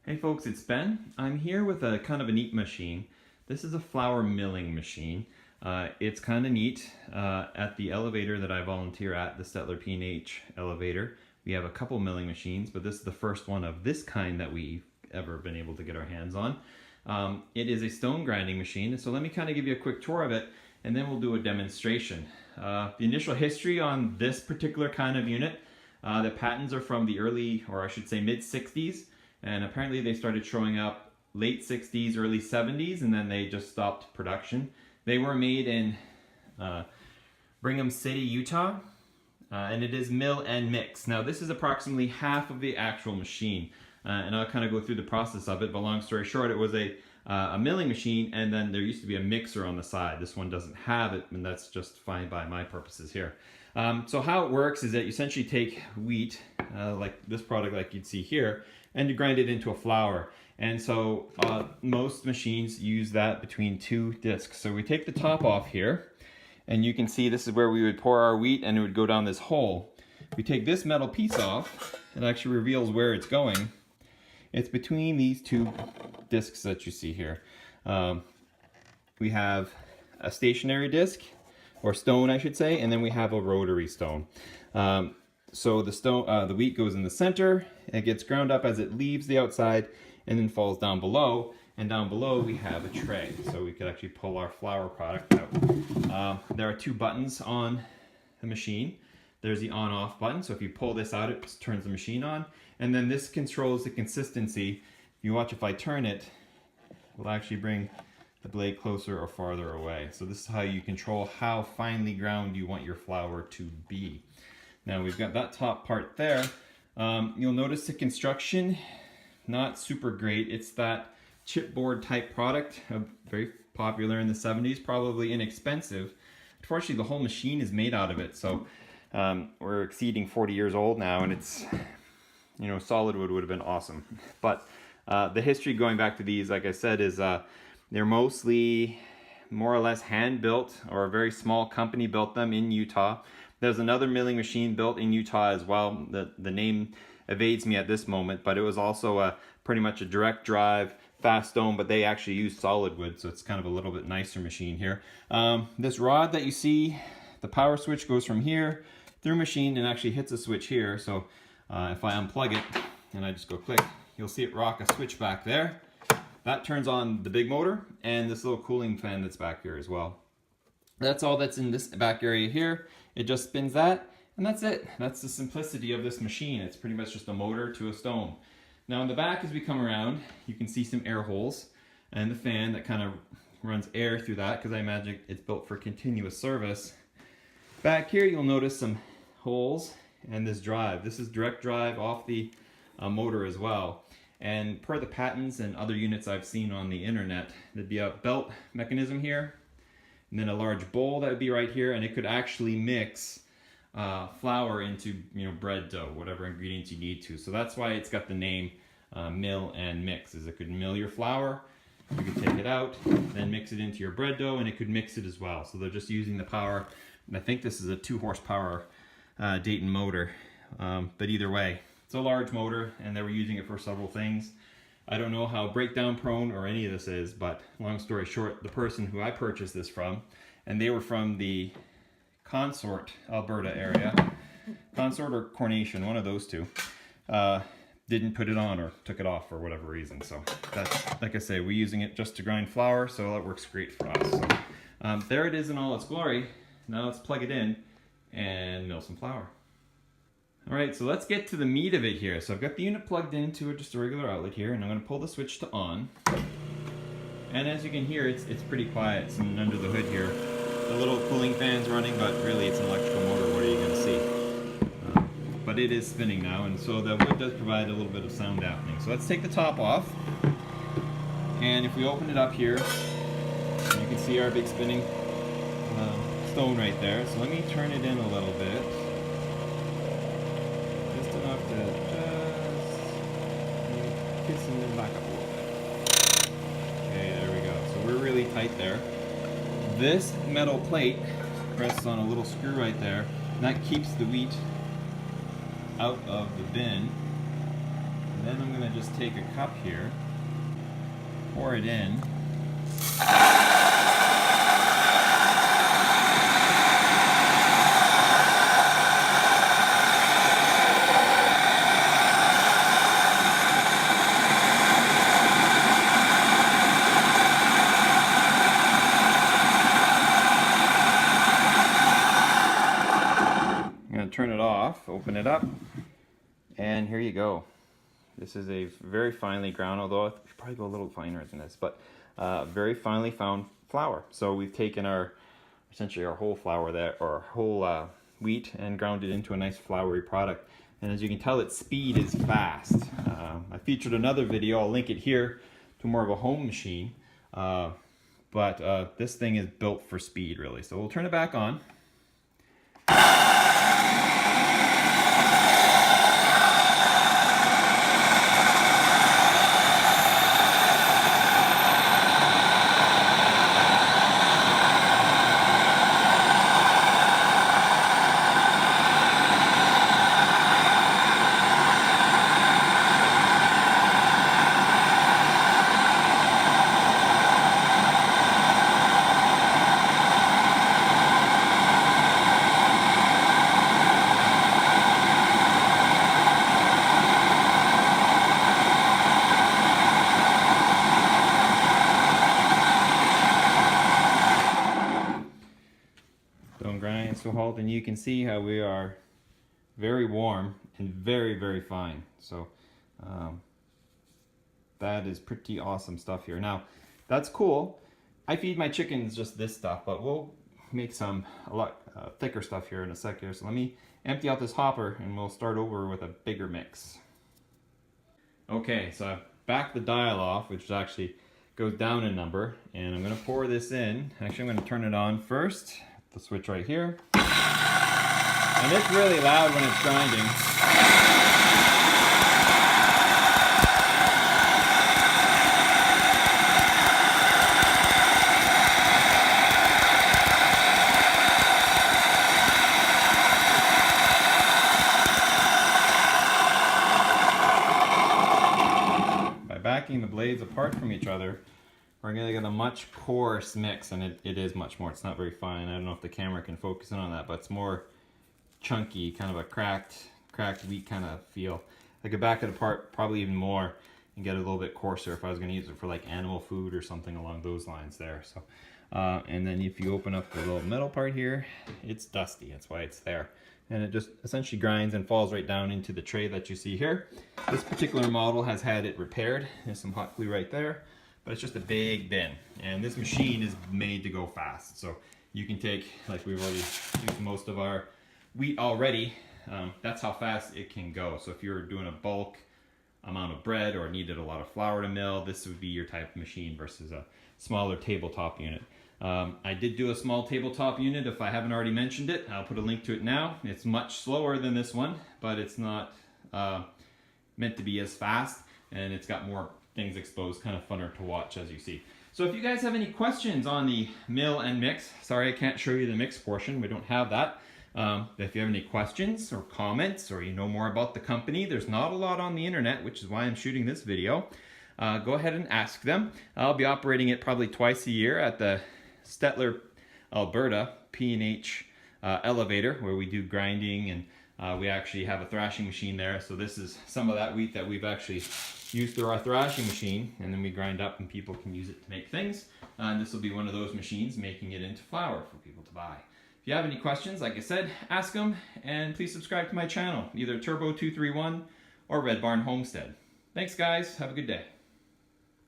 Hey folks, it's Ben. I'm here with a kind of a neat machine. This is a flour milling machine. It's kind of neat. At the elevator that I volunteer at, the Stettler P&H elevator, we have a couple milling machines, but this is the first one of this kind that we've ever been able to get our hands on. It is a stone grinding machine, so let me kind of give you a quick tour of it, and then we'll do a demonstration. The initial history on this particular kind of unit, the patents are from the early, or I should say mid-60s. And apparently they started showing up late 60s, early 70s, and then they just stopped production. They were made in Brigham City, Utah, and it is mill and mix. Now this is approximately half of the actual machine, and I'll kind of go through the process of it, but long story short, it was a milling machine, and then there used to be a mixer on the side. This one doesn't have it, and that's just fine by my purposes here. So how it works is that you essentially take wheat, like this product like you'd see here, and you grind it into a flour. And so most machines use that between two discs. So we take the top off here, and you can see this is where we would pour our wheat, and it would go down this hole. We take this metal piece off, it actually reveals where it's going. It's between these two discs that you see here. We have a stationary disc, or stone I should say, and then we have a rotary stone. So the wheat goes in the center, it gets ground up as it leaves the outside, and then falls down below. And down below we have a tray, so we could actually pull our flour product out. There are two buttons on the machine. There's the on-off button, so if you pull this out, it turns the machine on. And then this controls the consistency. You watch, if I turn it, it will actually bring the blade closer or farther away. So this is how you control how finely ground you want your flour to be. Now we've got that top part there. You'll notice the construction, not super great. It's that chipboard type product, very popular in the 70s, probably inexpensive. Unfortunately, the whole machine is made out of it. So we're exceeding 40 years old now, and it's, you know, solid wood would have been awesome. But the history going back to these, like I said, is they're mostly more or less hand built, or a very small company built them in Utah. There's another milling machine built in Utah as well. The name evades me at this moment, but it was also pretty much a direct drive, fast stone, but they actually use solid wood, so it's kind of a little bit nicer machine here. This rod that you see, the power switch goes from here through machine and actually hits a switch here. So if I unplug it and I just go click, you'll see it rock a switch back there. That turns on the big motor and this little cooling fan that's back here as well. That's all that's in this back area here. It just spins that, and that's it. That's the simplicity of this machine. It's pretty much just a motor to a stone. Now in the back, as we come around, you can see some air holes and the fan that kind of runs air through that, because I imagine it's built for continuous service. Back here, you'll notice some holes and this drive. This is direct drive off the motor as well. And per the patents and other units I've seen on the internet, there'd be a belt mechanism here, and then a large bowl that would be right here, and it could actually mix flour into, you know, bread dough, whatever ingredients you need to. So that's why it's got the name mill and mix, is it could mill your flour, you could take it out, then mix it into your bread dough, and it could mix it as well. So they're just using the power. I think this is a 2 horsepower Dayton motor, but either way, it's a large motor, and they were using it for several things. I don't know how breakdown prone or any of this is, but long story short, the person who I purchased this from, and they were from the Consort, Alberta area, Consort or Coronation, one of those two, didn't put it on or took it off for whatever reason. So that's, like I say, we're using it just to grind flour, so that works great for us. So, there it is in all its glory. Now let's plug it in and mill some flour. All right, so let's get to the meat of it here. So I've got the unit plugged into just a regular outlet here, and I'm going to pull the switch to on. And as you can hear, it's pretty quiet. It's under the hood here. The little cooling fan's running, but really it's an electrical motor. What are you going to see? But it is spinning now, and so the wood does provide a little bit of sound dampening. So let's take the top off. And if we open it up here, you can see our big spinning stone right there. So let me turn it in a little bit. Enough to just kissing them back up a little bit. Okay, there we go. So we're really tight there. This metal plate rests on a little screw right there, and that keeps the wheat out of the bin. And then I'm going to just take a cup here, pour it in. Turn it off, open it up, and here you go. This is a very finely ground, although I should probably go a little finer than this, but very finely found flour. So we've taken essentially our whole flour there, or our whole wheat, and ground it into a nice floury product. And as you can tell, its speed is fast. I featured another video, I'll link it here, to more of a home machine, but this thing is built for speed, really. So we'll turn it back on. Don't grind so halt, and you can see how we are very warm and very, very fine. So that is pretty awesome stuff here. Now, that's cool. I feed my chickens just this stuff, but we'll make a lot thicker stuff here in a sec here. So let me empty out this hopper and we'll start over with a bigger mix. Okay, so I've backed the dial off, which actually goes down a number, and I'm going to pour this in. Actually, I'm going to turn it on first. The switch right here, and it's really loud when it's grinding. By backing the blades apart from each other, we're going to get a much coarse mix, and it is much more. It's not very fine. I don't know if the camera can focus in on that, but it's more chunky, kind of a cracked wheat kind of feel. I could back it apart probably even more and get it a little bit coarser if I was going to use it for like animal food or something along those lines there. So, and then if you open up the little metal part here, it's dusty. That's why it's there. And it just essentially grinds and falls right down into the tray that you see here. This particular model has had it repaired. There's some hot glue right there. But it's just a big bin, and this machine is made to go fast. So you can take, like we've already used most of our wheat already, that's how fast it can go. So if you're doing a bulk amount of bread or needed a lot of flour to mill, this would be your type of machine versus a smaller tabletop unit. I did do a small tabletop unit. If I haven't already mentioned it, I'll put a link to it now. It's much slower than this one, but it's not meant to be as fast, and it's got more things exposed, kind of funner to watch, as you see. So if you guys have any questions on the mill and mix, sorry I can't show you the mix portion, we don't have that. If you have any questions or comments, or you know more about the company, there's not a lot on the internet, which is why I'm shooting this video. Go ahead and ask them. I'll be operating it probably twice a year at the Stettler, Alberta P&H elevator, where we do grinding, and we actually have a thrashing machine there. So this is some of that wheat that we've actually used through our thrashing machine, and then we grind up and people can use it to make things. And this will be one of those machines making it into flour for people to buy. If you have any questions, like I said, ask them, and please subscribe to my channel, either Turbo231 or Red Barn Homestead. Thanks guys, have a good day.